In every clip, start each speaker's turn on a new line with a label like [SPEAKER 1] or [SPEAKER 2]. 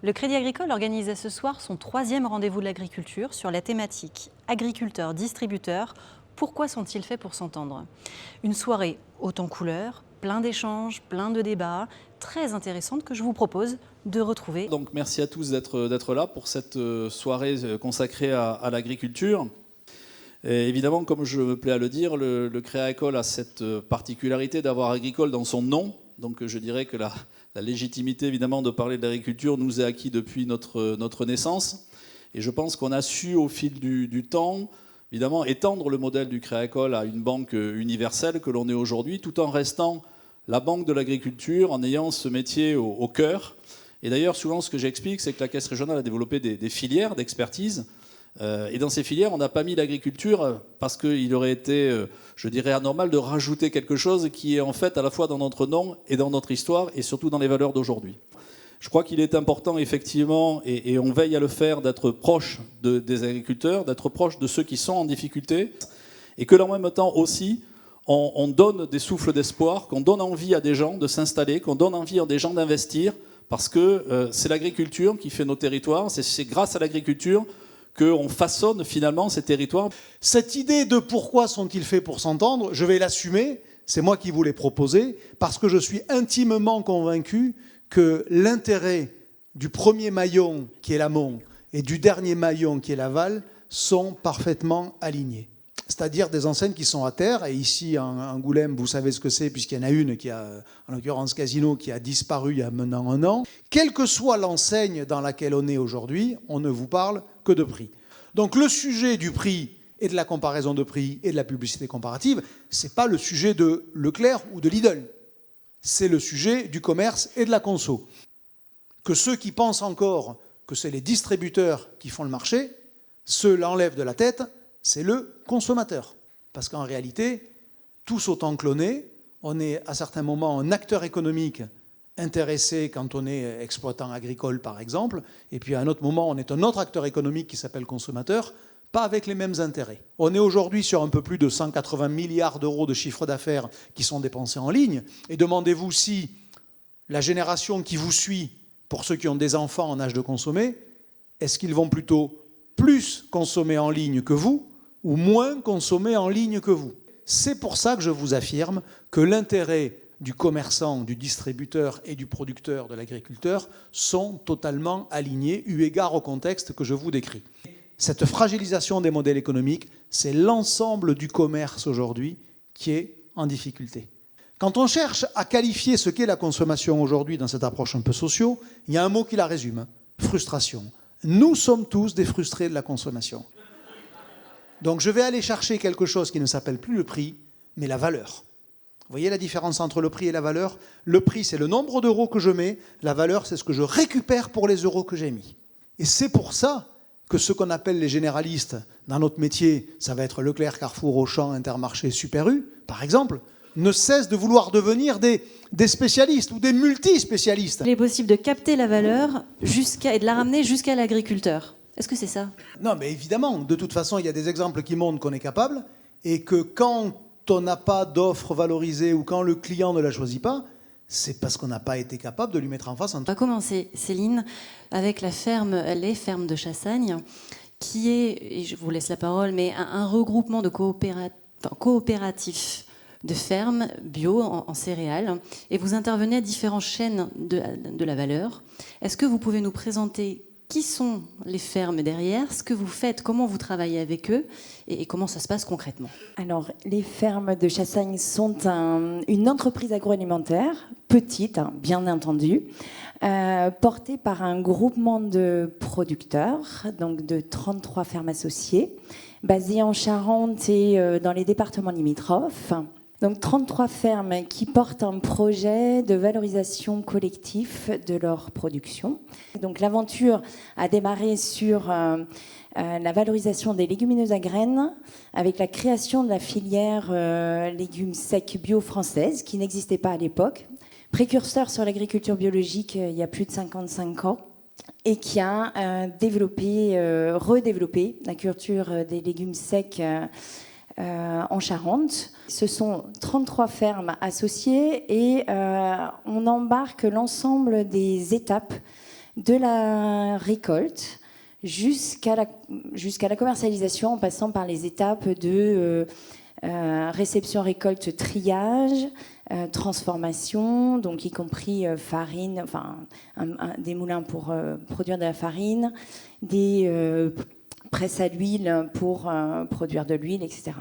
[SPEAKER 1] Le Crédit Agricole organisait ce soir son 3e rendez-vous de l'agriculture sur la thématique « Agriculteurs-distributeurs, pourquoi sont-ils faits pour s'entendre ?» Une soirée haute en couleurs, plein d'échanges, plein de débats, très intéressante que je vous propose de retrouver.
[SPEAKER 2] Donc merci à tous d'être là pour cette soirée consacrée à l'agriculture. Et évidemment, comme je me plais à le dire, le Crédit Agricole a cette particularité d'avoir agricole dans son nom. Donc je dirais que la légitimité évidemment de parler de l'agriculture nous est acquis depuis notre naissance. Et je pense qu'on a su au fil du temps, évidemment, étendre le modèle du Crédit Agricole à une banque universelle que l'on est aujourd'hui, tout en restant la banque de l'agriculture, en ayant ce métier au cœur. Et d'ailleurs, souvent, ce que j'explique, c'est que la Caisse régionale a développé des filières d'expertise. Et dans ces filières, on n'a pas mis l'agriculture parce qu'il aurait été, je dirais, anormal de rajouter quelque chose qui est en fait à la fois dans notre nom et dans notre histoire et surtout dans les valeurs d'aujourd'hui. Je crois qu'il est important, effectivement, et on veille à le faire, d'être proche des agriculteurs, d'être proche de ceux qui sont en difficulté, et que, en même temps aussi, on donne des souffles d'espoir, qu'on donne envie à des gens de s'installer, qu'on donne envie à des gens d'investir, parce que c'est l'agriculture qui fait nos territoires, c'est grâce à l'agriculture qu'on façonne finalement ces territoires.
[SPEAKER 3] Cette idée de pourquoi sont-ils faits pour s'entendre, je vais l'assumer, c'est moi qui vous l'ai proposé, parce que je suis intimement convaincu que l'intérêt du premier maillon qui est l'amont et du dernier maillon qui est l'aval sont parfaitement alignés. C'est-à-dire des enseignes qui sont à terre, et ici en Angoulême, vous savez ce que c'est, puisqu'il y en a une qui a, en l'occurrence Casino, qui a disparu il y a maintenant 1 an. Quelle que soit l'enseigne dans laquelle on est aujourd'hui, on ne vous parle que de prix. Donc le sujet du prix et de la comparaison de prix et de la publicité comparative, ce n'est pas le sujet de Leclerc ou de Lidl. C'est le sujet du commerce et de la conso. Que ceux qui pensent encore que c'est les distributeurs qui font le marché, ceux l'enlèvent de la tête, c'est le consommateur. Parce qu'en réalité, tous autant clonés, on est à certains moments un acteur économique intéressé quand on est exploitant agricole, par exemple, et puis à un autre moment, on est un autre acteur économique qui s'appelle consommateur, pas avec les mêmes intérêts. On est aujourd'hui sur un peu plus de 180 milliards d'euros de chiffre d'affaires qui sont dépensés en ligne, et demandez-vous si la génération qui vous suit, pour ceux qui ont des enfants en âge de consommer, est-ce qu'ils vont plutôt plus consommer en ligne que vous, ou moins consommer en ligne que vous. C'est pour ça que je vous affirme que l'intérêt du commerçant, du distributeur et du producteur, de l'agriculteur, sont totalement alignés, eu égard au contexte que je vous décris. Cette fragilisation des modèles économiques, c'est l'ensemble du commerce aujourd'hui qui est en difficulté. Quand on cherche à qualifier ce qu'est la consommation aujourd'hui dans cette approche un peu socio, il y a un mot qui la résume, frustration. Nous sommes tous des frustrés de la consommation. Donc je vais aller chercher quelque chose qui ne s'appelle plus le prix, mais la valeur. Vous voyez la différence entre le prix et la valeur? Le prix, c'est le nombre d'euros que je mets. La valeur, c'est ce que je récupère pour les euros que j'ai mis. Et c'est pour ça que ce qu'on appelle les généralistes, dans notre métier, ça va être Leclerc, Carrefour, Auchan, Intermarché, Super U, par exemple, ne cessent de vouloir devenir des spécialistes ou des multispécialistes.
[SPEAKER 1] Il est possible de capter la valeur et de la ramener jusqu'à l'agriculteur. Est-ce que c'est ça?
[SPEAKER 3] Non, mais évidemment. De toute façon, il y a des exemples qui montrent qu'on est capable et que quand on n'a pas d'offre valorisée ou quand le client ne la choisit pas, c'est parce qu'on n'a pas été capable de lui mettre en face un...
[SPEAKER 1] On va commencer, Céline, avec les fermes de Chassagne, qui est, et je vous laisse la parole, mais un regroupement de coopératifs de fermes bio en céréales. Et vous intervenez à différentes chaînes de la valeur. Est-ce que vous pouvez nous présenter qui sont les fermes derrière, ce que vous faites, comment vous travaillez avec eux et comment ça se passe concrètement?
[SPEAKER 4] Alors, les fermes de Chassagne sont une entreprise agroalimentaire, petite, bien entendu, portée par un groupement de producteurs, donc de 33 fermes associées, basées en Charente et dans les départements limitrophes. Donc 33 fermes qui portent un projet de valorisation collectif de leur production. Donc l'aventure a démarré sur la valorisation des légumineuses à graines avec la création de la filière légumes secs bio française qui n'existait pas à l'époque, précurseur sur l'agriculture biologique il y a plus de 55 ans et qui a redéveloppé la culture des légumes secs en Charente. Ce sont 33 fermes associées et on embarque l'ensemble des étapes de la récolte jusqu'à la commercialisation, en passant par les étapes de réception, récolte, triage, transformation, donc y compris farine, enfin des moulins pour produire de la farine, des presses à l'huile pour produire de l'huile, etc.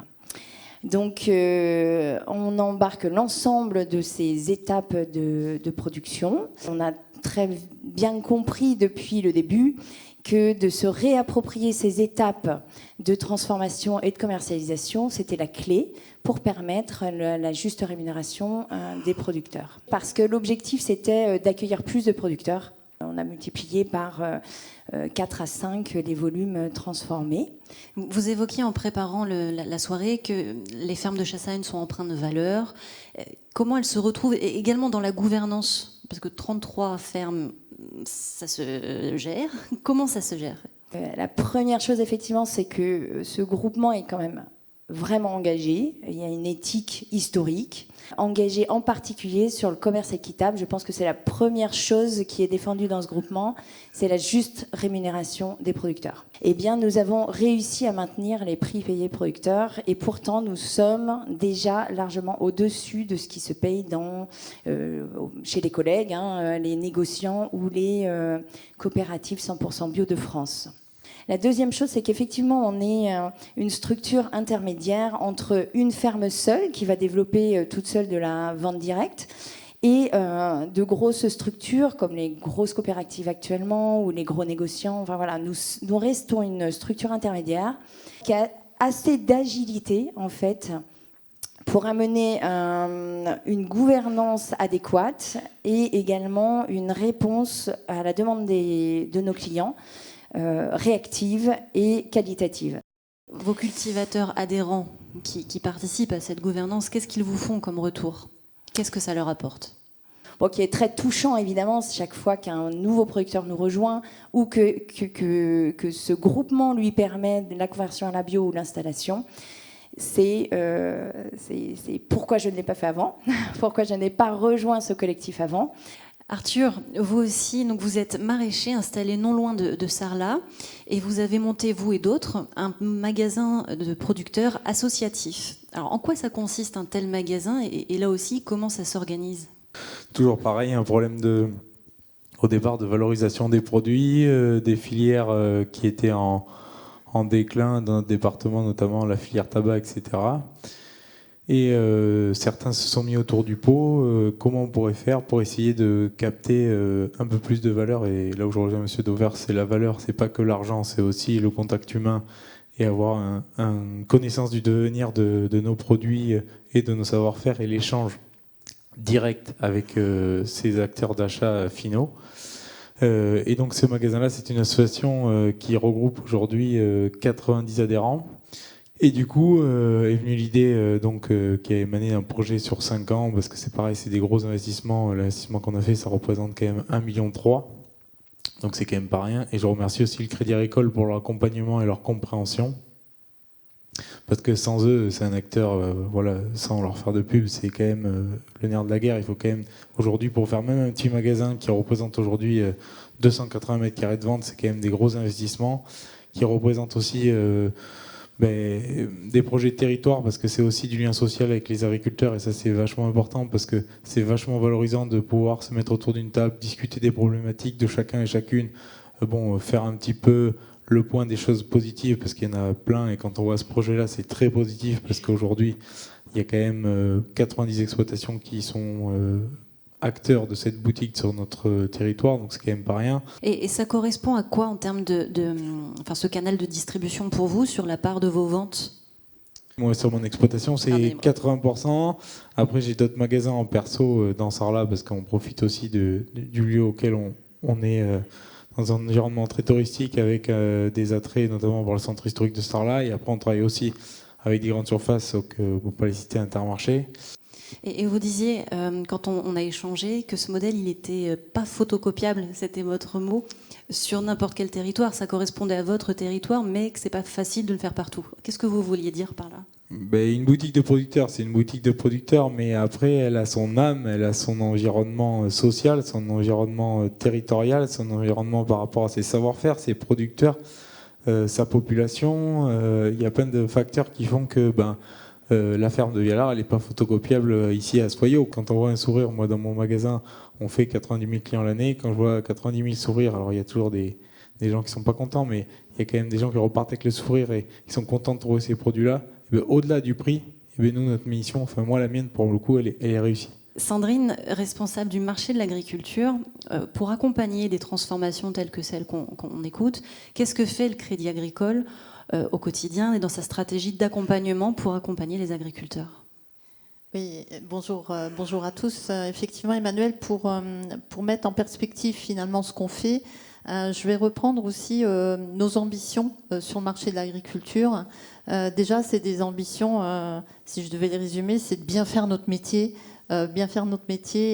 [SPEAKER 4] Donc on embarque l'ensemble de ces étapes de production. On a très bien compris depuis le début que de se réapproprier ces étapes de transformation et de commercialisation, c'était la clé pour permettre la juste rémunération des producteurs. Parce que l'objectif, c'était d'accueillir plus de producteurs. On a multiplié par 4 à 5 les volumes transformés.
[SPEAKER 1] Vous évoquiez en préparant la soirée que les fermes de Chassagne sont empreintes de valeur. Comment elles se retrouvent également dans la gouvernance? Parce que 33 fermes, ça se gère. Comment ça se gère?
[SPEAKER 4] La première chose, effectivement, c'est que ce groupement est quand même vraiment engagé. Il y a une éthique historique, engagée en particulier sur le commerce équitable. Je pense que c'est la première chose qui est défendue dans ce groupement, c'est la juste rémunération des producteurs. Eh bien, nous avons réussi à maintenir les prix payés producteurs et pourtant nous sommes déjà largement au-dessus de ce qui se paye chez les collègues, les négociants ou les coopératives 100% bio de France. La deuxième chose, c'est qu'effectivement, on est une structure intermédiaire entre une ferme seule, qui va développer toute seule de la vente directe, et de grosses structures, comme les grosses coopératives actuellement, ou les gros négociants. Enfin voilà, nous restons une structure intermédiaire qui a assez d'agilité, en fait, pour amener une gouvernance adéquate et également une réponse à la demande de nos clients, réactive et qualitative.
[SPEAKER 1] Vos cultivateurs adhérents qui participent à cette gouvernance, qu'est-ce qu'ils vous font comme retour? Qu'est-ce que ça leur apporte?
[SPEAKER 4] Bon, qui est très touchant, évidemment, chaque fois qu'un nouveau producteur nous rejoint ou que ce groupement lui permet la conversion à la bio ou l'installation. C'est pourquoi je ne l'ai pas fait avant, pourquoi je n'ai pas rejoint ce collectif avant.
[SPEAKER 1] Arthur, vous aussi, donc vous êtes maraîcher installé non loin de Sarlat et vous avez monté, vous et d'autres, un magasin de producteurs associatifs. Alors en quoi ça consiste un tel magasin et là aussi, comment ça s'organise?
[SPEAKER 5] Toujours pareil, un problème au départ de valorisation des produits, des filières qui étaient en déclin dans notre département, notamment la filière tabac, etc. Et certains se sont mis autour du pot. Comment on pourrait faire pour essayer de capter un peu plus de valeur? Et là où je rejoins M. Dauvert, c'est la valeur, c'est pas que l'argent, c'est aussi le contact humain et avoir une connaissance du devenir de nos produits et de nos savoir-faire et l'échange direct avec ces acteurs d'achat finaux. Et donc ce magasin-là, c'est une association qui regroupe aujourd'hui 90 adhérents. Et du coup, est venue l'idée qui a émané d'un projet sur 5 ans, parce que c'est pareil, c'est des gros investissements. L'investissement qu'on a fait, ça représente quand même 1,3 million. Donc c'est quand même pas rien. Et je remercie aussi le Crédit Agricole pour leur accompagnement et leur compréhension. Parce que sans eux, c'est un acteur, sans leur faire de pub, c'est quand même le nerf de la guerre. Il faut quand même, aujourd'hui, pour faire même un petit magasin qui représente aujourd'hui 280 mètres carrés de vente, c'est quand même des gros investissements, qui représentent aussi des projets de territoire, parce que c'est aussi du lien social avec les agriculteurs, et ça c'est vachement important, parce que c'est vachement valorisant de pouvoir se mettre autour d'une table, discuter des problématiques de chacun et chacune, faire un petit peu le point des choses positives, parce qu'il y en a plein, et quand on voit ce projet-là, c'est très positif, parce qu'aujourd'hui, il y a quand même 90 exploitations qui sont acteurs de cette boutique sur notre territoire, donc c'est quand même pas rien.
[SPEAKER 1] Et ça correspond à quoi en termes ce canal de distribution pour vous sur la part de vos ventes?
[SPEAKER 5] Moi, sur mon exploitation, c'est 80%. Après, j'ai d'autres magasins en perso dans Sarlat, parce qu'on profite aussi du lieu auquel on est dans un environnement très touristique, avec des attraits, notamment pour le centre historique de Sarlat. Et après, on travaille aussi avec des grandes surfaces, pour ne pas les citer, Intermarché.
[SPEAKER 1] Et vous disiez, quand on a échangé, que ce modèle, il n'était pas photocopiable, c'était votre mot, sur n'importe quel territoire. Ça correspondait à votre territoire, mais que ce n'est pas facile de le faire partout. Qu'est-ce que vous vouliez dire par là?
[SPEAKER 5] Une boutique de producteur, c'est une boutique de producteur, mais après, elle a son âme, elle a son environnement social, son environnement territorial, son environnement par rapport à ses savoir-faire, ses producteurs, sa population. Il y a plein de facteurs qui font que la ferme de Vialard, elle n'est pas photocopiable ici à Soyaux. Quand on voit un sourire, moi dans mon magasin, on fait 90 000 clients l'année. Quand je vois 90 000 sourires, alors il y a toujours des gens qui ne sont pas contents, mais il y a quand même des gens qui repartent avec le sourire et qui sont contents de trouver ces produits-là. Au-delà du prix, nous, notre mission, enfin moi la mienne pour le coup, elle est réussie.
[SPEAKER 1] Sandrine, responsable du marché de l'agriculture, pour accompagner des transformations telles que celles qu'on écoute, qu'est-ce que fait le Crédit Agricole au quotidien et dans sa stratégie d'accompagnement pour accompagner les agriculteurs?
[SPEAKER 6] Oui, bonjour à tous. Effectivement, Emmanuel, pour mettre en perspective finalement ce qu'on fait, je vais reprendre aussi nos ambitions sur le marché de l'agriculture. Déjà, c'est des ambitions, si je devais les résumer, c'est de bien faire notre métier,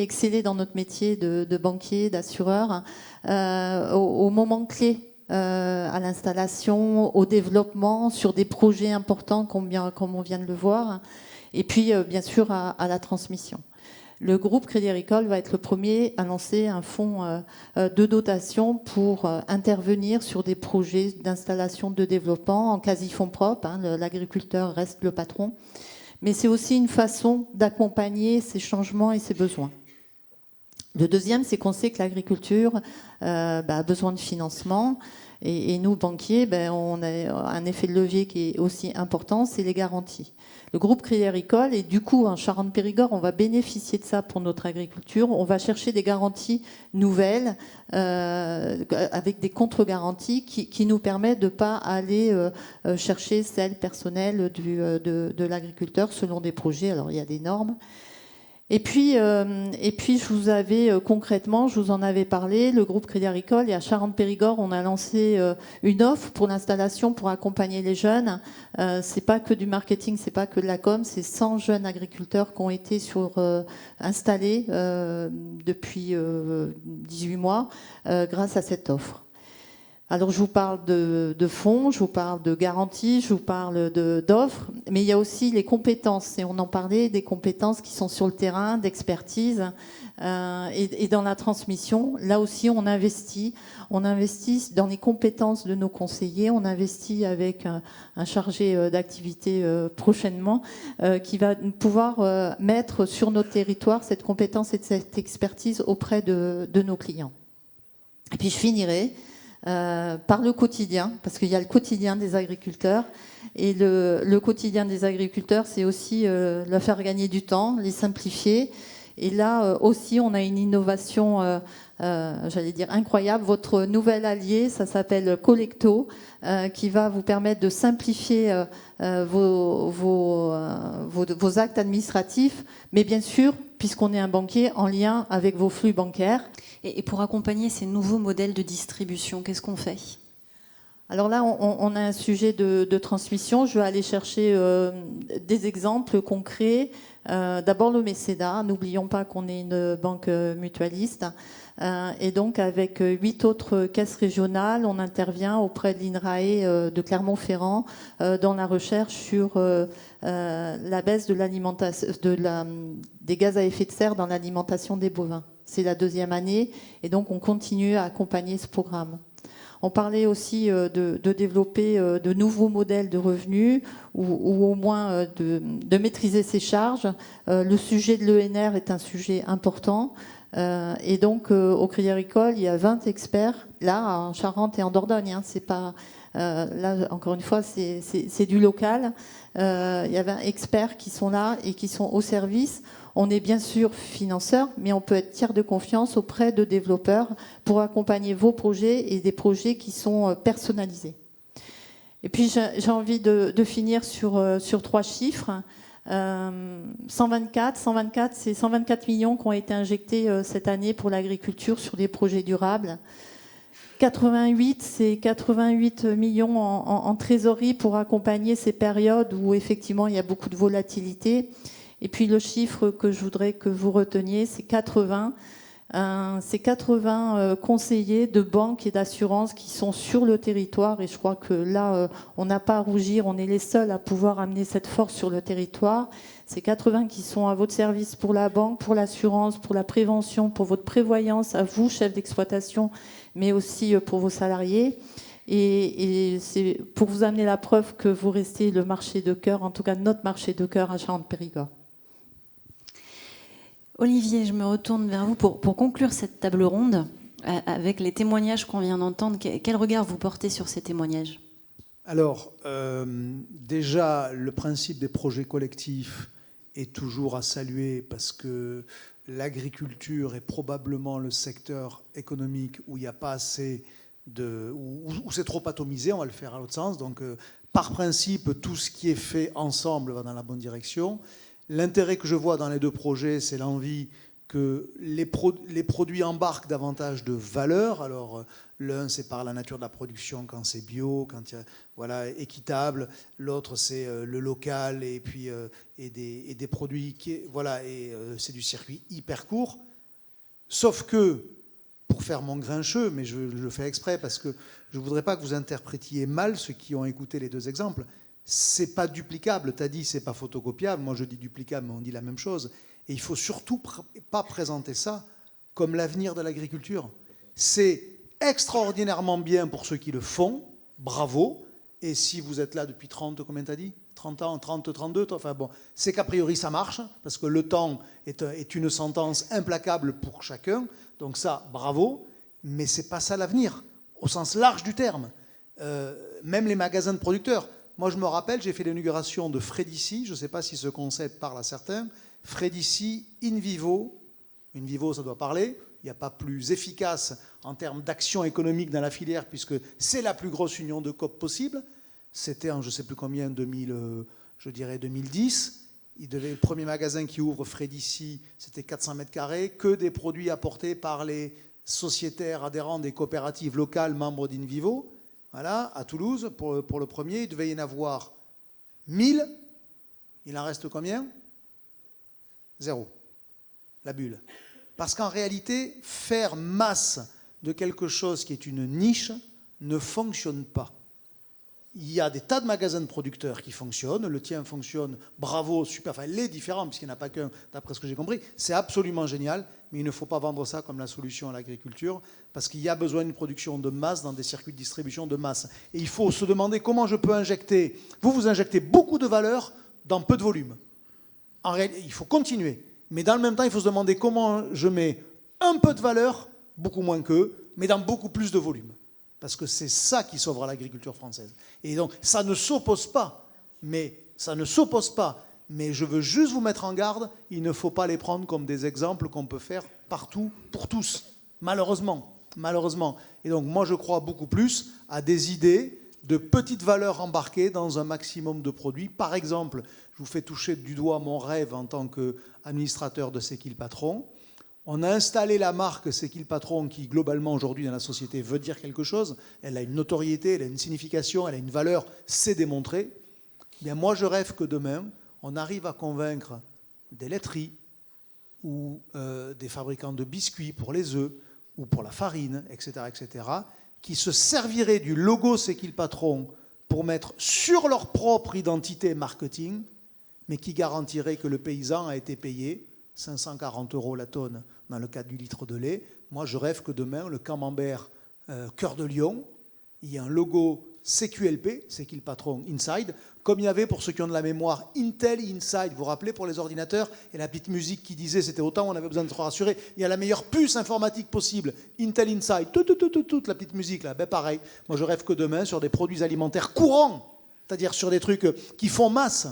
[SPEAKER 6] exceller dans notre métier de banquier, d'assureur, au moment clé, à l'installation, au développement, sur des projets importants comme on vient de le voir, et puis bien sûr à la transmission. Le groupe Crédit Agricole va être le premier à lancer un fonds de dotation pour intervenir sur des projets d'installation de développement en quasi-fonds propres. L'agriculteur reste le patron. Mais c'est aussi une façon d'accompagner ces changements et ces besoins. Le deuxième, c'est qu'on sait que l'agriculture a besoin de financement. Et nous, banquiers, on a un effet de levier qui est aussi important, c'est les garanties. Le groupe Crédit Agricole, et du coup, en Charente-Périgord, on va bénéficier de ça pour notre agriculture. On va chercher des garanties nouvelles, avec des contre-garanties qui nous permettent de ne pas aller chercher celles personnelles de l'agriculteur selon des projets. Alors, il y a des normes. Et puis, je vous avais concrètement, je vous en avais parlé, le groupe Crédit Agricole, et à Charente-Périgord, on a lancé une offre pour l'installation pour accompagner les jeunes. C'est pas que du marketing, c'est pas que de la com, c'est 100 jeunes agriculteurs qui ont été installés depuis 18 mois grâce à cette offre. Alors, je vous parle de fonds, je vous parle de garanties, je vous parle d'offres, mais il y a aussi les compétences, et on en parlait, des compétences qui sont sur le terrain, d'expertise, et dans la transmission. Là aussi, on investit dans les compétences de nos conseillers, on investit avec un chargé d'activité prochainement, qui va pouvoir mettre sur notre territoire cette compétence et cette expertise auprès de nos clients. Et puis, je finirai par le quotidien, parce qu'il y a le quotidien des agriculteurs, et le quotidien des agriculteurs, c'est aussi leur faire gagner du temps, les simplifier. Et là aussi, on a une innovation, j'allais dire incroyable. Votre nouvel allié, ça s'appelle Collecto, qui va vous permettre de simplifier vos actes administratifs, mais bien sûr, puisqu'on est un banquier, en lien avec vos flux bancaires.
[SPEAKER 1] Et pour accompagner ces nouveaux modèles de distribution, qu'est-ce qu'on fait ?
[SPEAKER 6] Alors là, on a un sujet de transmission. Je vais aller chercher des exemples concrets. D'abord le mécénat. N'oublions pas qu'on est une banque mutualiste. Et donc avec 8 autres caisses régionales, on intervient auprès de l'INRAE de Clermont-Ferrand dans la recherche sur la baisse de l'alimentation, des gaz à effet de serre dans l'alimentation des bovins. C'est la 2e année et donc on continue à accompagner ce programme. On parlait aussi de développer de nouveaux modèles de revenus ou au moins de maîtriser ses charges. Le sujet de l'ENR est un sujet important. Et donc, au Crédit Agricole, il y a 20 experts, là, en Charente et en Dordogne. C'est pas, là, encore une fois, c'est du local. Il y a 20 experts qui sont là et qui sont au service. On est bien sûr financeur, mais on peut être tiers de confiance auprès de développeurs pour accompagner vos projets et des projets qui sont personnalisés. Et puis, j'ai envie de finir sur 3 chiffres. 124, c'est 124 millions qui ont été injectés cette année pour l'agriculture sur des projets durables. 88, c'est 88 millions en trésorerie pour accompagner ces périodes où effectivement il y a beaucoup de volatilité. Et puis le chiffre que je voudrais que vous reteniez, c'est 80. C'est 80 conseillers de banques et d'assurances qui sont sur le territoire et je crois que là, on n'a pas à rougir, on est les seuls à pouvoir amener cette force sur le territoire. C'est 80 qui sont à votre service pour la banque, pour l'assurance, pour la prévention, pour votre prévoyance, à vous, chef d'exploitation, mais aussi pour vos salariés. Et c'est pour vous amener la preuve que vous restez le marché de cœur, en tout cas notre marché de cœur à Charentes-Périgord.
[SPEAKER 1] Olivier, je me retourne vers vous pour conclure cette table ronde avec les témoignages qu'on vient d'entendre. Quel regard vous portez sur ces témoignages ?
[SPEAKER 3] Alors, déjà, le principe des projets collectifs est toujours à saluer parce que l'agriculture est probablement le secteur économique où il n'y a pas assez où c'est trop atomisé, on va le faire à l'autre sens. Donc, par principe, tout ce qui est fait ensemble va dans la bonne direction. L'intérêt que je vois dans les deux projets, c'est l'envie que les produits embarquent davantage de valeur. Alors, l'un, c'est par la nature de la production, quand c'est bio, quand voilà, équitable. L'autre, c'est le local et puis et des produits voilà, et c'est du circuit hyper court. Sauf que, pour faire mon grincheux, mais je le fais exprès parce que je ne voudrais pas que vous interprétiez mal ceux qui ont écouté les deux exemples. C'est pas duplicable. Tu as dit c'est pas photocopiable. Moi, je dis duplicable, mais on dit la même chose. Et il faut surtout pas présenter ça comme l'avenir de l'agriculture. C'est extraordinairement bien pour ceux qui le font. Bravo. Et si vous êtes là depuis 30, combien t'as dit 30 ans, 30, 32, enfin bon, c'est qu'a priori ça marche, parce que le temps est une sentence implacable pour chacun. Donc ça, bravo. Mais c'est pas ça l'avenir, au sens large du terme. Même les magasins de producteurs. Moi, je me rappelle, j'ai fait l'inauguration de Frédici. Je ne sais pas si ce concept parle à certains. Frédici, in vivo. In vivo, ça doit parler. Il n'y a pas plus efficace en termes d'action économique dans la filière, puisque c'est la plus grosse union de COP possible. C'était en je ne sais plus combien, 2010. Le premier magasin qui ouvre Frédici, c'était 400 mètres carrés, que des produits apportés par les sociétaires adhérents des coopératives locales membres d'in vivo. Voilà, à Toulouse, pour le premier, il devait y en avoir 1000. Il en reste combien ? 0. La bulle. Parce qu'en réalité, faire masse de quelque chose qui est une niche ne fonctionne pas. Il y a des tas de magasins de producteurs qui fonctionnent. Le tien fonctionne, bravo, super. Enfin, il est différent, puisqu'il n'y en a pas qu'un, d'après ce que j'ai compris. C'est absolument génial, mais il ne faut pas vendre ça comme la solution à l'agriculture, parce qu'il y a besoin d'une production de masse dans des circuits de distribution de masse. Et il faut se demander comment je peux injecter. Vous injectez beaucoup de valeur dans peu de volume. En réalité, il faut continuer. Mais dans le même temps, il faut se demander comment je mets un peu de valeur, beaucoup moins qu'eux, mais dans beaucoup plus de volume. Parce que c'est ça qui sauvera l'agriculture française. Et donc, ça ne s'oppose pas. Mais je veux juste vous mettre en garde, il ne faut pas les prendre comme des exemples qu'on peut faire partout, pour tous. Malheureusement. Et donc, moi, je crois beaucoup plus à des idées de petites valeurs embarquées dans un maximum de produits. Par exemple, je vous fais toucher du doigt mon rêve en tant qu'administrateur de C'est qui le patron. On a installé la marque C'est qui le patron qui, globalement, aujourd'hui, dans la société, veut dire quelque chose. Elle a une notoriété, elle a une signification, elle a une valeur, c'est démontré. Bien, moi, je rêve que demain, on arrive à convaincre des laiteries ou des fabricants de biscuits pour les œufs ou pour la farine, etc., qui se serviraient du logo C'est qui le patron pour mettre sur leur propre identité marketing, mais qui garantirait que le paysan a été payé 540 € la tonne dans le cadre du litre de lait. Moi, je rêve que demain, le camembert Cœur de Lion, il y a un logo CQLP, C'est qui le patron Inside, comme il y avait, pour ceux qui ont de la mémoire, Intel Inside, vous vous rappelez, pour les ordinateurs, et la petite musique qui disait, c'était autant on avait besoin de se rassurer, il y a la meilleure puce informatique possible, Intel Inside, toute la petite musique là, ben pareil. Moi, je rêve que demain, sur des produits alimentaires courants, c'est-à-dire sur des trucs qui font masse,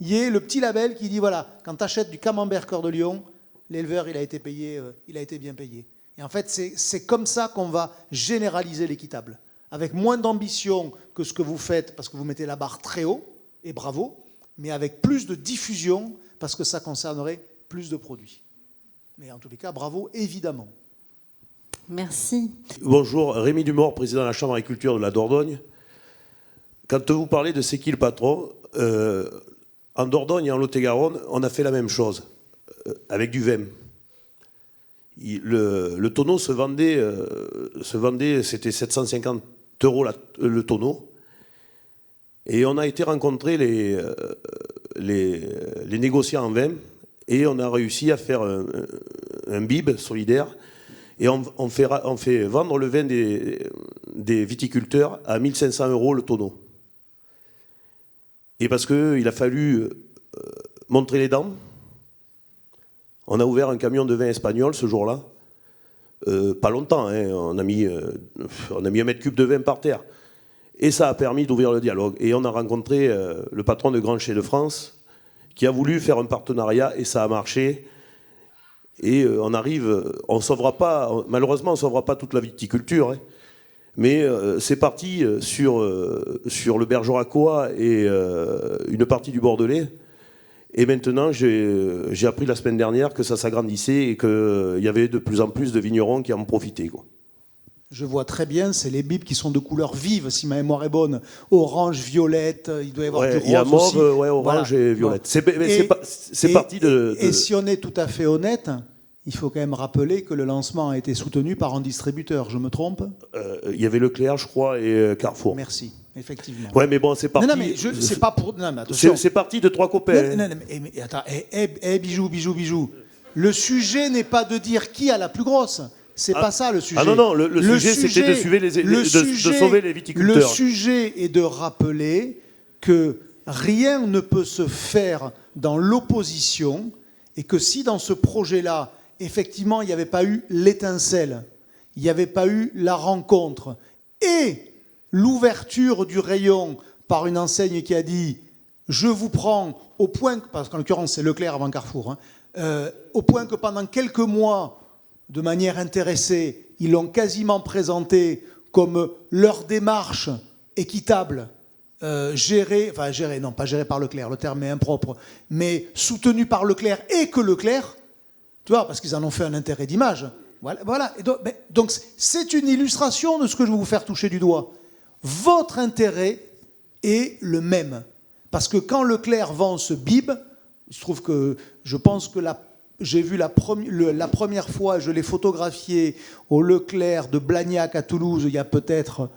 [SPEAKER 3] il y ait le petit label qui dit, voilà, quand tu achètes du camembert Cœur de Lion, l'éleveur, il a été payé, il a été bien payé. Et en fait, c'est comme ça qu'on va généraliser l'équitable, avec moins d'ambition que ce que vous faites, parce que vous mettez la barre très haut, et bravo, mais avec plus de diffusion, parce que ça concernerait plus de produits. Mais en tous les cas, bravo, évidemment.
[SPEAKER 1] Merci.
[SPEAKER 7] Bonjour, Rémi Dumort, président de la Chambre d'agriculture de la Dordogne. Quand vous parlez de C'est qui le patron, en Dordogne et en Lot-et-Garonne, on a fait la même chose, avec du vin. le tonneau se vendait, c'était 750 € le tonneau. Et on a été rencontrer les négociants en vin et on a réussi à faire un bib solidaire. Et on fait vendre le vin des viticulteurs à 1 500 € le tonneau. Et parce qu'il a fallu montrer les dents, on a ouvert un camion de vin espagnol ce jour-là. Pas longtemps, hein, on a mis 1 mètre cube de vin par terre. Et ça a permis d'ouvrir le dialogue. Et on a rencontré le patron de Grand Chez de France qui a voulu faire un partenariat et ça a marché. Et on sauvera pas, malheureusement on ne sauvera pas toute la viticulture, hein, mais c'est parti sur le Bergeracois et une partie du Bordelais. Et maintenant, j'ai appris la semaine dernière que ça s'agrandissait et qu'il y avait de plus en plus de vignerons qui en profitaient, quoi.
[SPEAKER 3] Je vois très bien, c'est les bibs qui sont de couleurs vives, si ma mémoire est bonne. Orange, violette, il doit y avoir du rose.
[SPEAKER 7] Il y a mauve,
[SPEAKER 3] aussi.
[SPEAKER 7] orange
[SPEAKER 3] Voilà.
[SPEAKER 7] et violette. C'est parti de...
[SPEAKER 3] Et si on est tout à fait honnête, il faut quand même rappeler que le lancement a été soutenu par un distributeur, je me trompe?
[SPEAKER 7] Il y avait Leclerc, je crois, et Carrefour.
[SPEAKER 3] Merci, effectivement.
[SPEAKER 7] Ouais, mais bon, c'est parti...
[SPEAKER 3] Non, mais c'est pas pour... Non, mais attention.
[SPEAKER 7] C'est parti de 3 copains.
[SPEAKER 3] Non, mais attends, bijou. Le sujet n'est pas de dire qui a la plus grosse. C'est pas ça le sujet.
[SPEAKER 7] Ah non, le sujet c'était de sauver les viticulteurs.
[SPEAKER 3] Le sujet est de rappeler que rien ne peut se faire dans l'opposition et que si dans ce projet-là, effectivement, il n'y avait pas eu l'étincelle, il n'y avait pas eu la rencontre et l'ouverture du rayon par une enseigne qui a dit « je vous prends au point », parce qu'en l'occurrence c'est Leclerc avant Carrefour, hein, au point que pendant quelques mois, de manière intéressée, ils l'ont quasiment présenté comme leur démarche équitable, gérée par Leclerc, le terme est impropre, mais soutenue par Leclerc et que Leclerc, tu vois, parce qu'ils en ont fait un intérêt d'image. Voilà. Et donc c'est une illustration de ce que je vais vous faire toucher du doigt. Votre intérêt est le même. Parce que quand Leclerc vend ce bib, je pense que j'ai vu la première fois, je l'ai photographié au Leclerc de Blagnac à Toulouse, il y a peut-être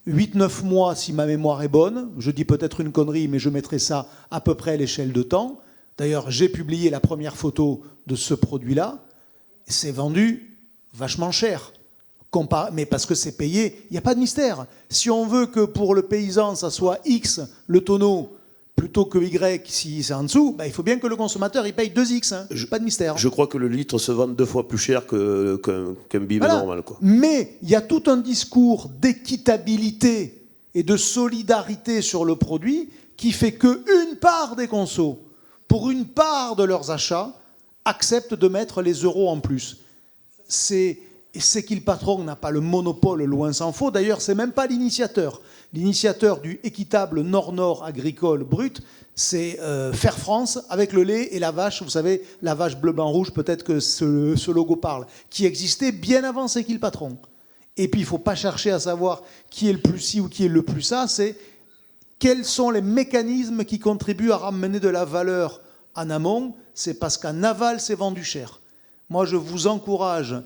[SPEAKER 3] 8-9 mois, si ma mémoire est bonne. Je dis peut-être une connerie, mais je mettrai ça à peu près à l'échelle de temps. D'ailleurs, j'ai publié la première photo de ce produit-là. C'est vendu vachement cher. Mais parce que c'est payé, il n'y a pas de mystère. Si on veut que pour le paysan, ça soit X le tonneau, plutôt que Y si c'est en dessous, il faut bien que le consommateur il paye 2X, hein. Pas de mystère.
[SPEAKER 7] Je crois que le litre se vend 2 fois plus cher qu'un bib normal, quoi.
[SPEAKER 3] Mais il y a tout un discours d'équitabilité et de solidarité sur le produit qui fait qu'une part des consos, pour une part de leurs achats, acceptent de mettre les euros en plus. C'est qui le patron n'a pas le monopole, loin s'en faut. D'ailleurs, c'est même pas l'initiateur. L'initiateur du équitable Nord-Nord agricole brut, c'est Fair France avec le lait et la vache. Vous savez, la vache bleu-blanc-rouge, peut-être que ce logo parle, qui existait bien avant C'est qui le patron. Et puis, il ne faut pas chercher à savoir qui est le plus ci ou qui est le plus ça. C'est quels sont les mécanismes qui contribuent à ramener de la valeur en amont. C'est parce qu'en aval, c'est vendu cher. Moi, je vous encourage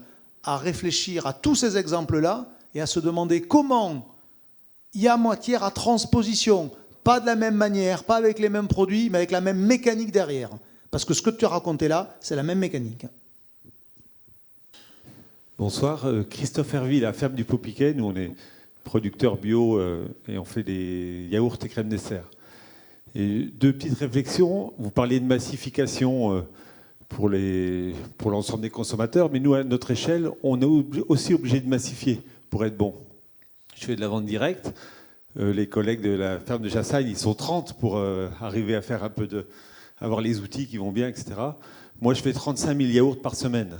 [SPEAKER 3] à réfléchir à tous ces exemples-là et à se demander comment il y a matière à transposition, pas de la même manière, pas avec les mêmes produits, mais avec la même mécanique derrière. Parce que ce que tu as raconté là, c'est la même mécanique.
[SPEAKER 8] Bonsoir, Christophe Herville, la ferme du Paupiquet. Nous, on est producteurs bio et on fait des yaourts et crèmes dessert. Et 2 petites réflexions. Vous parliez de massification pour l'ensemble des consommateurs, mais nous, à notre échelle, on est aussi obligé de massifier pour être bon. Je fais de la vente directe. Les collègues de la ferme de Chassagne, ils sont 30 pour arriver à faire avoir les outils qui vont bien, etc. Moi, je fais 35 000 yaourts par semaine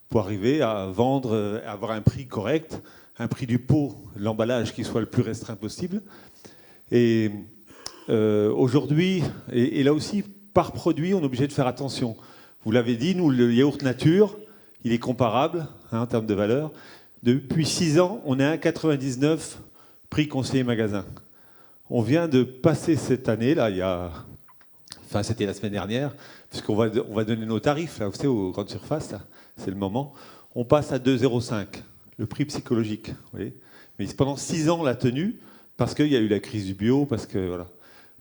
[SPEAKER 8] pour arriver à vendre, à avoir un prix correct, un prix du pot, l'emballage qui soit le plus restreint possible. Et aujourd'hui, et là aussi, par produit, on est obligé de faire attention. Vous l'avez dit, nous, le yaourt nature, il est comparable en termes de valeur. Depuis 6 ans, on est à 1,99 prix conseiller magasin. On vient de passer cette année, là, c'était la semaine dernière, puisqu'on va donner nos tarifs, là, vous savez, aux grandes surfaces, là. c'est le moment, on passe à 2,05, le prix psychologique. Vous voyez, mais pendant 6 ans, on l'a tenu, parce qu'il y a eu la crise du bio, parce que voilà.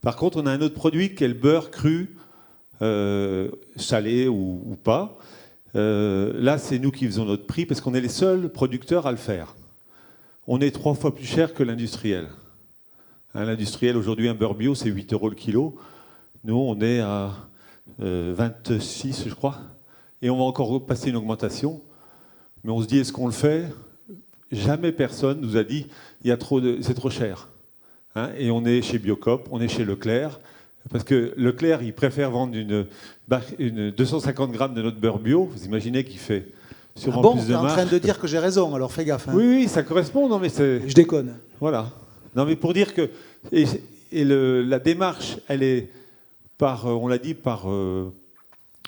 [SPEAKER 8] Par contre, on a un autre produit qui est le beurre cru, salé ou pas. Là, c'est nous qui faisons notre prix, parce qu'on est les seuls producteurs à le faire. On est 3 fois plus cher que l'industriel. L'industriel, aujourd'hui, un beurre bio, c'est 8 € le kilo. Nous, on est à 26, je crois. Et on va encore passer une augmentation. Mais on se dit, est-ce qu'on le fait? Jamais personne nous a dit, c'est trop cher. Et on est chez Biocop, on est chez Leclerc. Parce que Leclerc, il préfère vendre une 250 grammes de notre beurre bio. Vous imaginez qu'il fait sûrement plus de marge.
[SPEAKER 3] T'es en train de dire que j'ai raison, alors fais gaffe.
[SPEAKER 8] Oui, ça correspond. Non, mais
[SPEAKER 3] je déconne.
[SPEAKER 8] Voilà. Non, mais pour dire que... la démarche, elle est, on l'a dit, par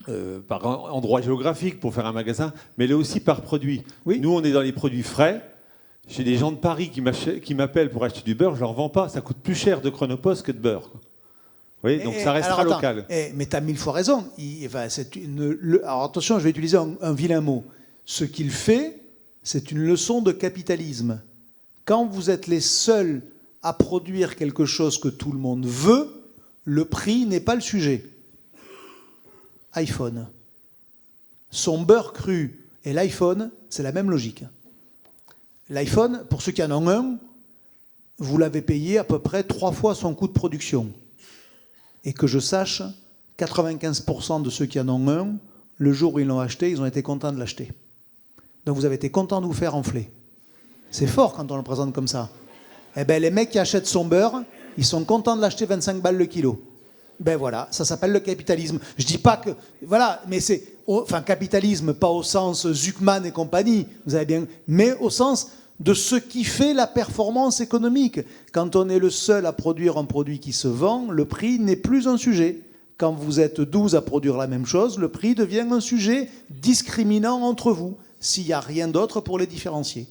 [SPEAKER 8] endroit géographique pour faire un magasin, mais elle est aussi par produit. Oui. Nous, on est dans les produits frais. J'ai des gens de Paris qui m'appellent pour acheter du beurre, je ne leur vends pas. Ça coûte plus cher de Chronopost que de beurre. Vous voyez, donc ça restera local.
[SPEAKER 3] Mais tu as 1000 fois raison. Alors attention, je vais utiliser un vilain mot. Ce qu'il fait, c'est une leçon de capitalisme. Quand vous êtes les seuls à produire quelque chose que tout le monde veut, le prix n'est pas le sujet. iPhone. Son beurre cru et l'iPhone, c'est la même logique. L'iPhone, pour ceux qui en ont un, vous l'avez payé à peu près 3 fois son coût de production. Et que je sache, 95% de ceux qui en ont un, le jour où ils l'ont acheté, ils ont été contents de l'acheter. Donc vous avez été contents de vous faire enfler. C'est fort quand on le présente comme ça. Eh bien, les mecs qui achètent son beurre, ils sont contents de l'acheter 25 balles le kilo. Ben voilà, ça s'appelle le capitalisme. Je dis pas que... Voilà, mais c'est... Enfin, capitalisme, pas au sens Zuckman et compagnie, vous avez bien... Mais au sens de ce qui fait la performance économique. Quand on est le seul à produire un produit qui se vend, le prix n'est plus un sujet. Quand vous êtes 12 à produire la même chose, le prix devient un sujet discriminant entre vous, s'il n'y a rien d'autre pour les différencier.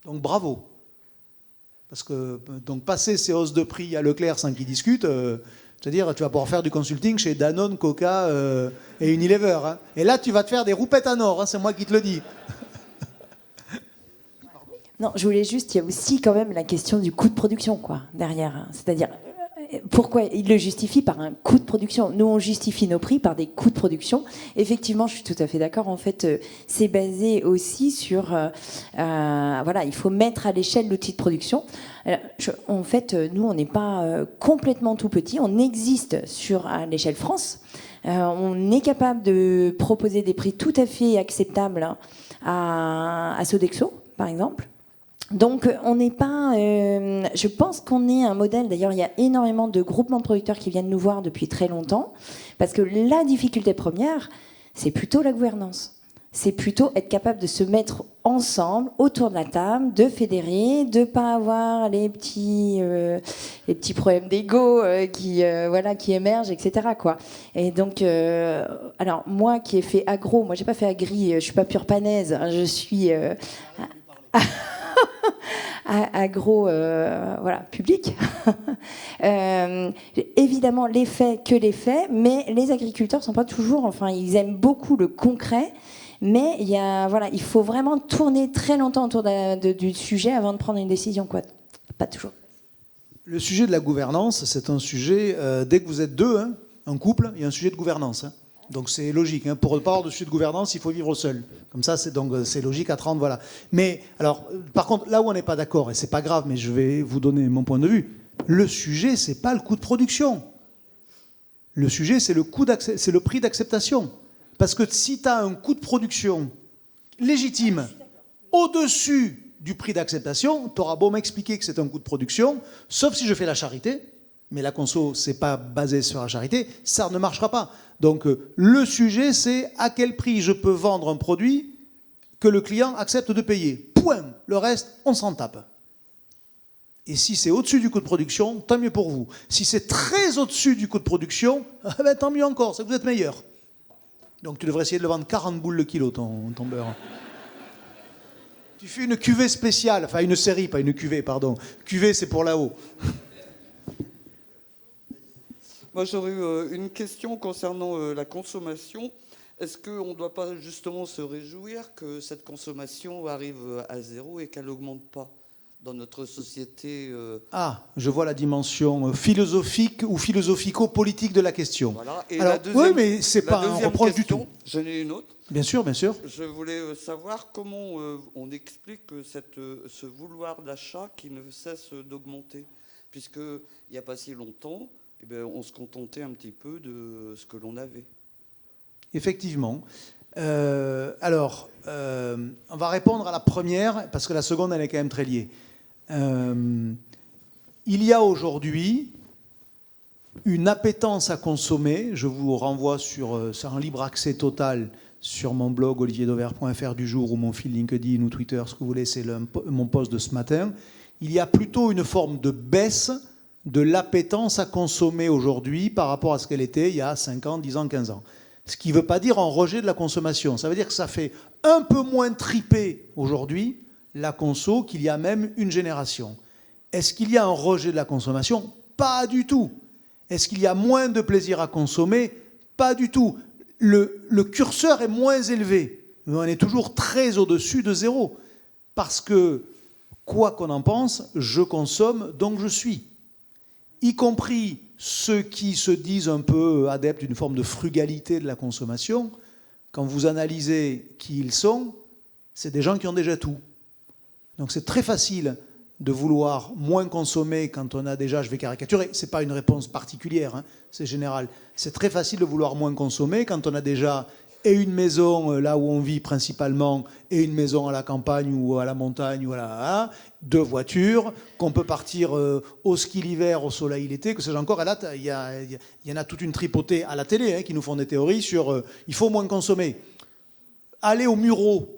[SPEAKER 3] Donc bravo. Parce que donc passer ces hausses de prix à Leclerc sans qu'ils discutent, c'est-à-dire tu vas pouvoir faire du consulting chez Danone, Coca et Unilever. Hein. Et là, tu vas te faire des roupettes en or, hein, c'est moi qui te le dis.
[SPEAKER 4] Non, je voulais juste, il y a aussi quand même la question du coût de production, quoi, derrière. Hein. C'est-à-dire, pourquoi il le justifie par un coût de production? Nous, on justifie nos prix par des coûts de production. Effectivement, je suis tout à fait d'accord. En fait, c'est basé aussi sur... voilà, il faut mettre à l'échelle l'outil de production. Alors, en fait, nous, on n'est pas complètement tout petit. On existe à l'échelle France. On est capable de proposer des prix tout à fait acceptables à Sodexo, par exemple. Donc, on n'est pas... je pense qu'on est un modèle... D'ailleurs, il y a énormément de groupements de producteurs qui viennent nous voir depuis très longtemps, parce que la difficulté première, c'est plutôt la gouvernance. C'est plutôt être capable de se mettre ensemble, autour de la table, de fédérer, de ne pas avoir les petits problèmes d'ego qui émergent, etc. quoi. Et donc, alors, moi qui ai fait agro, moi, j'ai pas fait agri, je suis pas pure panaise, hein, je suis... agro public. Évidemment, les faits, mais les agriculteurs sont pas toujours, enfin, ils aiment beaucoup le concret, mais il faut vraiment tourner très longtemps autour du sujet avant de prendre une décision, quoi. Pas toujours.
[SPEAKER 3] Le sujet de la gouvernance, c'est un sujet, dès que vous êtes deux, hein, un couple, il y a un sujet de gouvernance. Hein. Donc c'est logique. Hein. Pour ne pas avoir de sujet de gouvernance, il faut vivre seul. Comme ça, c'est logique à 30, voilà. Mais alors, par contre, là où on n'est pas d'accord, et c'est pas grave, mais je vais vous donner mon point de vue, le sujet, c'est pas le coût de production. Le sujet, c'est le prix d'acceptation. Parce que si tu as un coût de production légitime au-dessus du prix d'acceptation, tu auras beau m'expliquer que c'est un coût de production, sauf si je fais la charité. Mais la conso, c'est pas basé sur la charité, ça ne marchera pas. Donc le sujet, c'est à quel prix je peux vendre un produit que le client accepte de payer. Point. Le reste, on s'en tape. Et si c'est au-dessus du coût de production, tant mieux pour vous. Si c'est très au-dessus du coût de production, tant mieux encore, c'est que vous êtes meilleur. Donc tu devrais essayer de le vendre 40 boules le kilo, ton beurre. Tu fais une cuvée spéciale, enfin une série, pas une cuvée, pardon. Cuvée, c'est pour là-haut.
[SPEAKER 9] Moi, j'aurais une question concernant la consommation. Est-ce qu'on ne doit pas justement se réjouir que cette consommation arrive à zéro et qu'elle n'augmente pas dans notre société
[SPEAKER 3] Ah, je vois la dimension philosophique ou philosophico-politique de la question.
[SPEAKER 9] Voilà. Et
[SPEAKER 3] alors,
[SPEAKER 9] la deuxième,
[SPEAKER 3] oui, mais c'est pas un reproche du tout.
[SPEAKER 9] J'en ai une autre.
[SPEAKER 3] Bien sûr, bien sûr.
[SPEAKER 9] Je voulais savoir comment on explique ce vouloir d'achat qui ne cesse d'augmenter, puisqu'il n'y a pas si longtemps, eh bien, on se contentait un petit peu de ce que l'on avait.
[SPEAKER 3] Effectivement. Alors, on va répondre à la première, parce que la seconde, elle est quand même très liée. Il y a aujourd'hui une appétence à consommer. Je vous renvoie c'est un libre accès total sur mon blog olivierdauvert.fr du jour, ou mon fil LinkedIn ou Twitter, ce que vous voulez, c'est mon post de ce matin. Il y a plutôt une forme de baisse de l'appétence à consommer aujourd'hui par rapport à ce qu'elle était il y a 5 ans, 10 ans, 15 ans. Ce qui ne veut pas dire un rejet de la consommation. Ça veut dire que ça fait un peu moins triper aujourd'hui la conso qu'il y a même une génération. Est-ce qu'il y a un rejet de la consommation? Pas du tout. Est-ce qu'il y a moins de plaisir à consommer? Pas du tout. Le curseur est moins élevé, mais on est toujours très au-dessus de zéro. Parce que, quoi qu'on en pense, je consomme, donc je suis. Y compris ceux qui se disent un peu adeptes d'une forme de frugalité de la consommation, quand vous analysez qui ils sont, c'est des gens qui ont déjà tout. Donc c'est très facile de vouloir moins consommer quand on a déjà, je vais caricaturer, ce n'est pas une réponse particulière, hein, c'est général. C'est très facile de vouloir moins consommer quand on a déjà et une maison là où on vit principalement, et une maison à la campagne ou à la montagne, ou à 2 voitures, qu'on peut partir au ski l'hiver, au soleil l'été, que sais-je encore. Et là, il y en a toute une tripotée à la télé hein, qui nous font des théories sur il faut moins consommer. Aller au Mureau,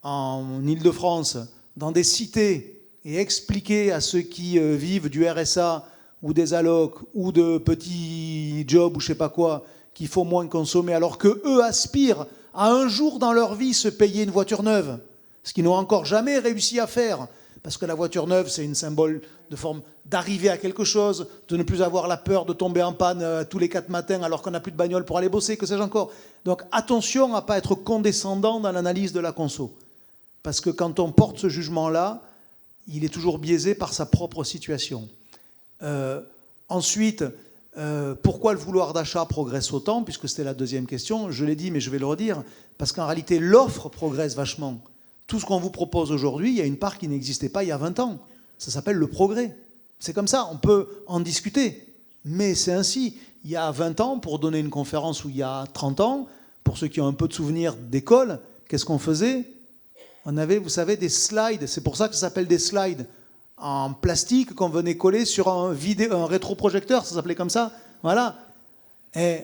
[SPEAKER 3] en Île-de-France, dans des cités, et expliquer à ceux qui vivent du RSA ou des allocs ou de petits jobs ou je sais pas quoi, qu'il faut moins consommer, alors qu'eux aspirent à un jour dans leur vie se payer une voiture neuve, ce qu'ils n'ont encore jamais réussi à faire, parce que la voiture neuve, c'est une symbole de forme d'arriver à quelque chose, de ne plus avoir la peur de tomber en panne tous les 4 matins alors qu'on n'a plus de bagnole pour aller bosser, que sais-je encore. Donc attention à ne pas être condescendant dans l'analyse de la conso, parce que quand on porte ce jugement-là, il est toujours biaisé par sa propre situation. Ensuite, pourquoi le vouloir d'achat progresse autant, puisque c'était la deuxième question, je l'ai dit mais je vais le redire, parce qu'en réalité l'offre progresse vachement. Tout ce qu'on vous propose aujourd'hui, il y a une part qui n'existait pas il y a 20 ans. Ça s'appelle le progrès. C'est comme ça, on peut en discuter, mais c'est ainsi. Il y a 20 ans, pour donner une conférence, ou il y a 30 ans, pour ceux qui ont un peu de souvenirs d'école, qu'est-ce qu'on faisait? On avait, vous savez, des slides, c'est pour ça que ça s'appelle des slides, en plastique qu'on venait coller sur un rétroprojecteur, ça s'appelait comme ça, voilà. Et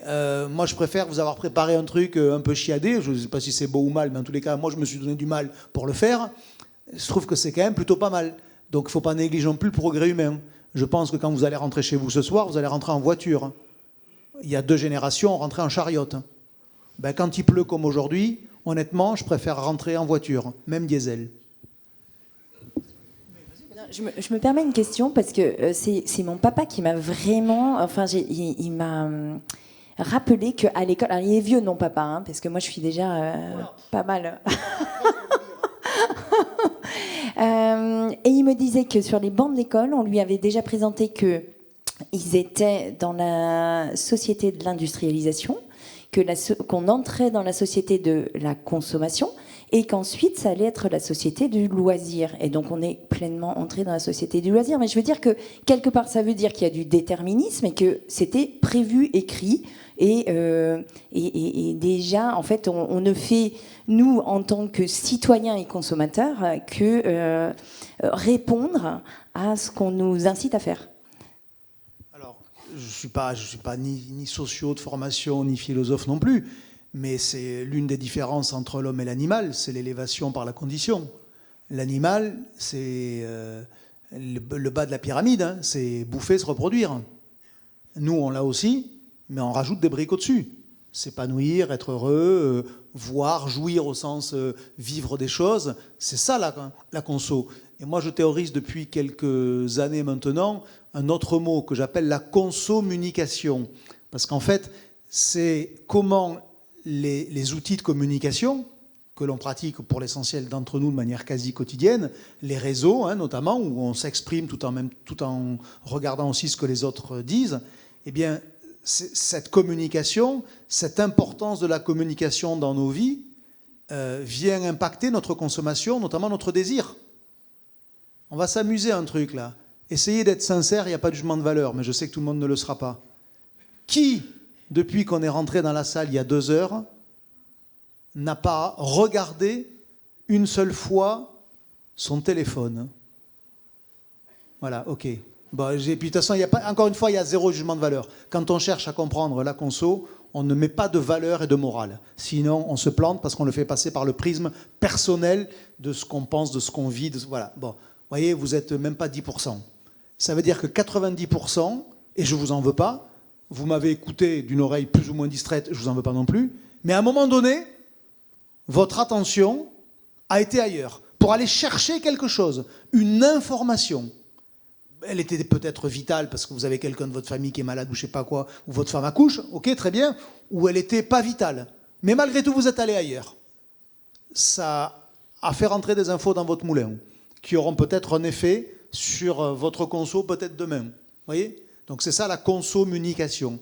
[SPEAKER 3] moi, je préfère vous avoir préparé un truc un peu chiadé, je ne sais pas si c'est beau ou mal, mais en tous les cas, moi, je me suis donné du mal pour le faire. Je trouve que c'est quand même plutôt pas mal. Donc, il ne faut pas négliger non plus le progrès humain. Je pense que quand vous allez rentrer chez vous ce soir, vous allez rentrer en voiture. Il y a 2 générations, on rentrait en chariote. Ben, quand il pleut comme aujourd'hui, honnêtement, je préfère rentrer en voiture, même diesel.
[SPEAKER 4] Je me permets une question parce que c'est mon papa qui m'a vraiment... Enfin, il m'a rappelé qu'à l'école... Alors, il est vieux, non, papa, hein, parce que moi, je suis déjà pas mal... et il me disait que sur les bancs de l'école, on lui avait déjà présenté qu'ils étaient dans la société de l'industrialisation, qu'on entrait dans la société de la consommation, et qu'ensuite, ça allait être la société du loisir. Et donc, on est pleinement entré dans la société du loisir. Mais je veux dire que, quelque part, ça veut dire qu'il y a du déterminisme et que c'était prévu, écrit. Et déjà, en fait, on ne fait, nous, en tant que citoyens et consommateurs, que répondre à ce qu'on nous incite à faire.
[SPEAKER 3] Alors, je ne suis pas ni socio de formation, ni philosophe non plus. Mais c'est l'une des différences entre l'homme et l'animal, c'est l'élévation par la condition. L'animal, c'est le bas de la pyramide, hein, c'est bouffer, se reproduire. Nous, on l'a aussi, mais on rajoute des briques au-dessus. S'épanouir, être heureux, voir, jouir au sens vivre des choses, c'est ça la conso. Et moi, je théorise depuis quelques années maintenant un autre mot que j'appelle la consomunication. Parce qu'en fait, c'est comment les outils de communication que l'on pratique pour l'essentiel d'entre nous de manière quasi quotidienne, les réseaux notamment, où on s'exprime tout en regardant aussi ce que les autres disent, eh bien, cette communication, cette importance de la communication dans nos vies vient impacter notre consommation, notamment notre désir. On va s'amuser à un truc là. Essayez d'être sincère, il n'y a pas de jugement de valeur, mais je sais que tout le monde ne le sera pas. Qui, depuis qu'on est rentré dans la salle il y a 2 heures, n'a pas regardé une seule fois son téléphone? Voilà, ok. Bon, puis, de toute façon, encore une fois, il y a 0 jugement de valeur. Quand on cherche à comprendre la conso, on ne met pas de valeur et de morale. Sinon, on se plante parce qu'on le fait passer par le prisme personnel de ce qu'on pense, de ce qu'on vit. Voilà. Bon, vous voyez, vous n'êtes même pas 10%. Ça veut dire que 90%, et je ne vous en veux pas, vous m'avez écouté d'une oreille plus ou moins distraite, je ne vous en veux pas non plus, mais à un moment donné, votre attention a été ailleurs, pour aller chercher quelque chose, une information. Elle était peut-être vitale parce que vous avez quelqu'un de votre famille qui est malade ou je ne sais pas quoi, ou votre femme accouche, ok, très bien, ou elle n'était pas vitale. Mais malgré tout, vous êtes allé ailleurs. Ça a fait rentrer des infos dans votre moulin, qui auront peut-être un effet sur votre conso, peut-être demain. Vous voyez ? Donc c'est ça la conso-munication.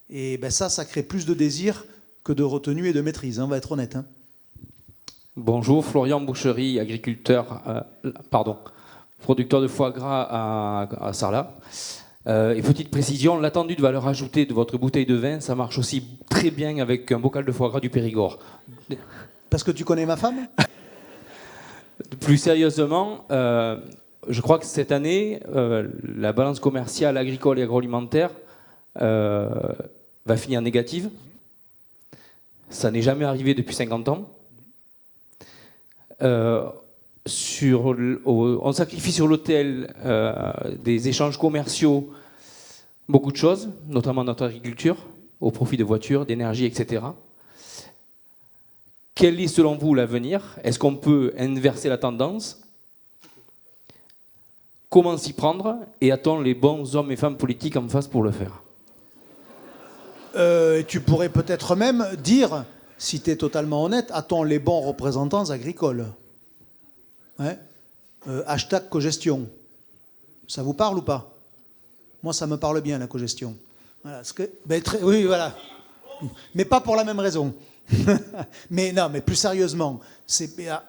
[SPEAKER 3] Et ben ça crée plus de désir que de retenue et de maîtrise, on va être honnête.
[SPEAKER 10] Bonjour, Florian Boucherie, producteur de foie gras à Sarlat. Et petite précision, l'attendu de valeur ajoutée de votre bouteille de vin, ça marche aussi très bien avec un bocal de foie gras du Périgord.
[SPEAKER 3] Parce que tu connais ma femme ?
[SPEAKER 10] Plus sérieusement, je crois que cette année, la balance commerciale agricole et agroalimentaire va finir négative. Ça n'est jamais arrivé depuis 50 ans. On sacrifie sur l'autel des échanges commerciaux beaucoup de choses, notamment notre agriculture, au profit de voitures, d'énergie, etc. Quel est selon vous l'avenir ? Est-ce qu'on peut inverser la tendance ? Comment s'y prendre ? Et a-t-on les bons hommes et femmes politiques en face pour le faire ?
[SPEAKER 3] Tu pourrais peut-être même dire, si tu es totalement honnête, a-t-on les bons représentants agricoles ? Hashtag cogestion. Ça vous parle ou pas ? Moi, ça me parle bien, la cogestion. Voilà, oui, voilà. Mais pas pour la même raison. Mais non, mais plus sérieusement,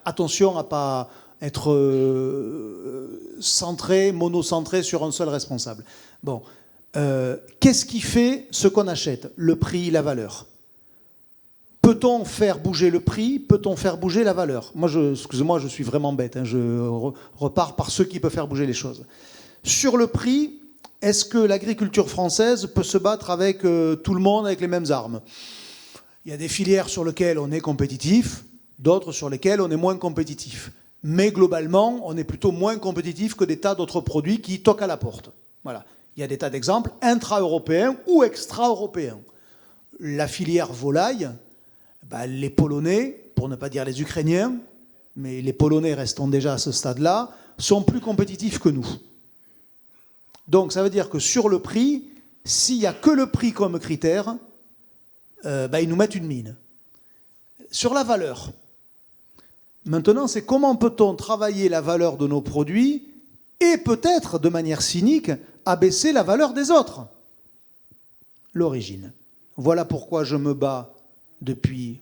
[SPEAKER 3] attention à ne pas être monocentré sur un seul responsable. Bon, qu'est-ce qui fait ce qu'on achète ? Le prix, la valeur. Peut-on faire bouger le prix ? Peut-on faire bouger la valeur ? Moi, excusez-moi, je suis vraiment bête. Je repars par ceux qui peuvent faire bouger les choses. Sur le prix, est-ce que l'agriculture française peut se battre avec tout le monde avec les mêmes armes ? Il y a des filières sur lesquelles on est compétitif, d'autres sur lesquelles on est moins compétitif. Mais globalement, on est plutôt moins compétitif que des tas d'autres produits qui toquent à la porte. Voilà. Il y a des tas d'exemples intra-européens ou extra-européens. La filière volaille, les Polonais, pour ne pas dire les Ukrainiens, mais les Polonais restons déjà à ce stade-là, sont plus compétitifs que nous. Donc ça veut dire que sur le prix, s'il n'y a que le prix comme critère, ils nous mettent une mine. Sur la valeur, maintenant, c'est comment peut-on travailler la valeur de nos produits et peut-être, de manière cynique, abaisser la valeur des autres. L'origine. Voilà pourquoi je me bats depuis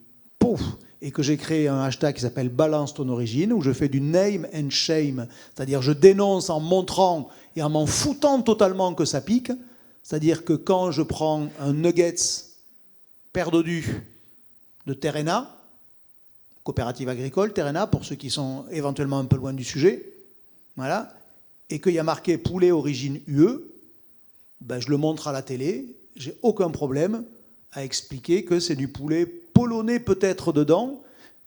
[SPEAKER 3] et que j'ai créé un hashtag qui s'appelle Balance ton origine, où je fais du name and shame, c'est-à-dire je dénonce en montrant et en m'en foutant totalement que ça pique, c'est-à-dire que quand je prends un nuggets perdu de Terrena, coopérative agricole, Terrena, pour ceux qui sont éventuellement un peu loin du sujet, voilà, et qu'il y a marqué poulet origine UE, je le montre à la télé, j'ai aucun problème à expliquer que c'est du poulet polonais peut-être dedans,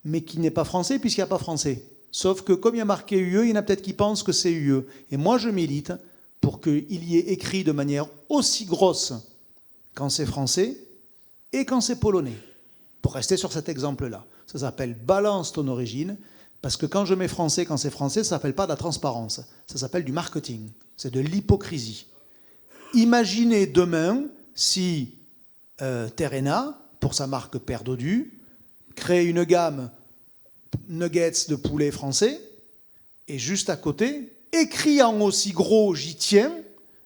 [SPEAKER 3] mais qui n'est pas français puisqu'il n'y a pas français. Sauf que comme il y a marqué UE, il y en a peut-être qui pensent que c'est UE. Et moi, je milite pour qu'il y ait écrit de manière aussi grosse quand c'est français et quand c'est polonais. Pour rester sur cet exemple-là. Ça s'appelle « Balance ton origine », parce que quand je mets français, quand c'est français, ça ne s'appelle pas de la transparence. Ça s'appelle du marketing. C'est de l'hypocrisie. Imaginez demain si Terrena pour sa marque Père Dodu, crée une gamme nuggets de poulet français, et juste à côté, écrit en aussi gros « J'y tiens »,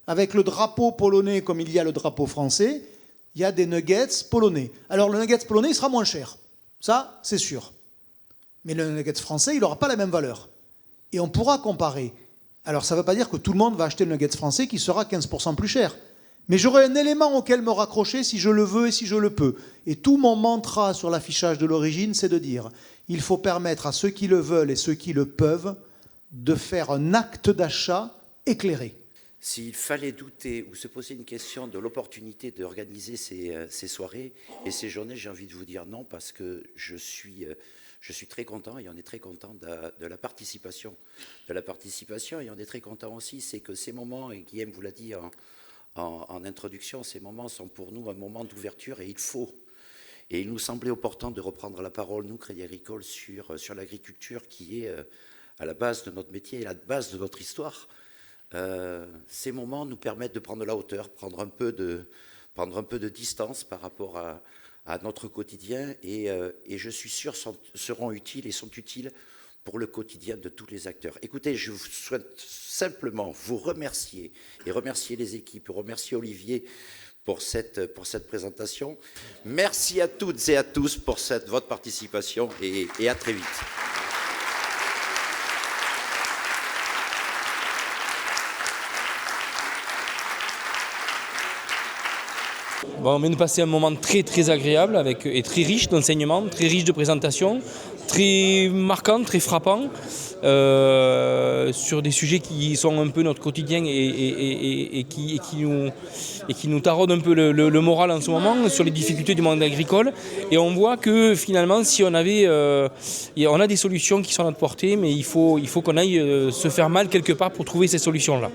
[SPEAKER 3] avec le drapeau polonais comme il y a le drapeau français, il y a des nuggets polonais. Alors le nuggets polonais, il sera moins cher. Ça, c'est sûr. Mais le nuggets français, il n'aura pas la même valeur. Et on pourra comparer. Alors ça ne veut pas dire que tout le monde va acheter le nuggets français qui sera 15% plus cher. Mais j'aurai un élément auquel me raccrocher si je le veux et si je le peux. Et tout mon mantra sur l'affichage de l'origine, c'est de dire il faut permettre à ceux qui le veulent et ceux qui le peuvent de faire un acte d'achat éclairé.
[SPEAKER 11] S'il fallait douter ou se poser une question de l'opportunité d'organiser ces soirées et ces journées, j'ai envie de vous dire non, parce que je suis très content et on est très content de la participation. Et on est très content aussi, c'est que ces moments, et Guillaume vous l'a dit en introduction, ces moments sont pour nous un moment d'ouverture et il nous semblait opportun de reprendre la parole, nous, Crédit Agricole, sur l'agriculture qui est à la base de notre métier et à la base de notre histoire. Ces moments nous permettent de prendre la hauteur, prendre un peu de distance par rapport à notre quotidien et je suis sûr seront utiles et sont utiles pour le quotidien de tous les acteurs. Écoutez, je vous souhaite simplement vous remercier et remercier les équipes, remercier Olivier pour cette présentation. Merci à toutes et à tous pour votre participation et à très vite.
[SPEAKER 10] Bon, on vient de passer un moment très très agréable et très riche d'enseignements, très riche de présentations, très marquant, très frappant, sur des sujets qui sont un peu notre quotidien et qui nous taraudent un peu le moral en ce moment, sur les difficultés du monde agricole. Et on voit que finalement, si on a des solutions qui sont à notre portée, mais il faut qu'on aille se faire mal quelque part pour trouver ces solutions-là.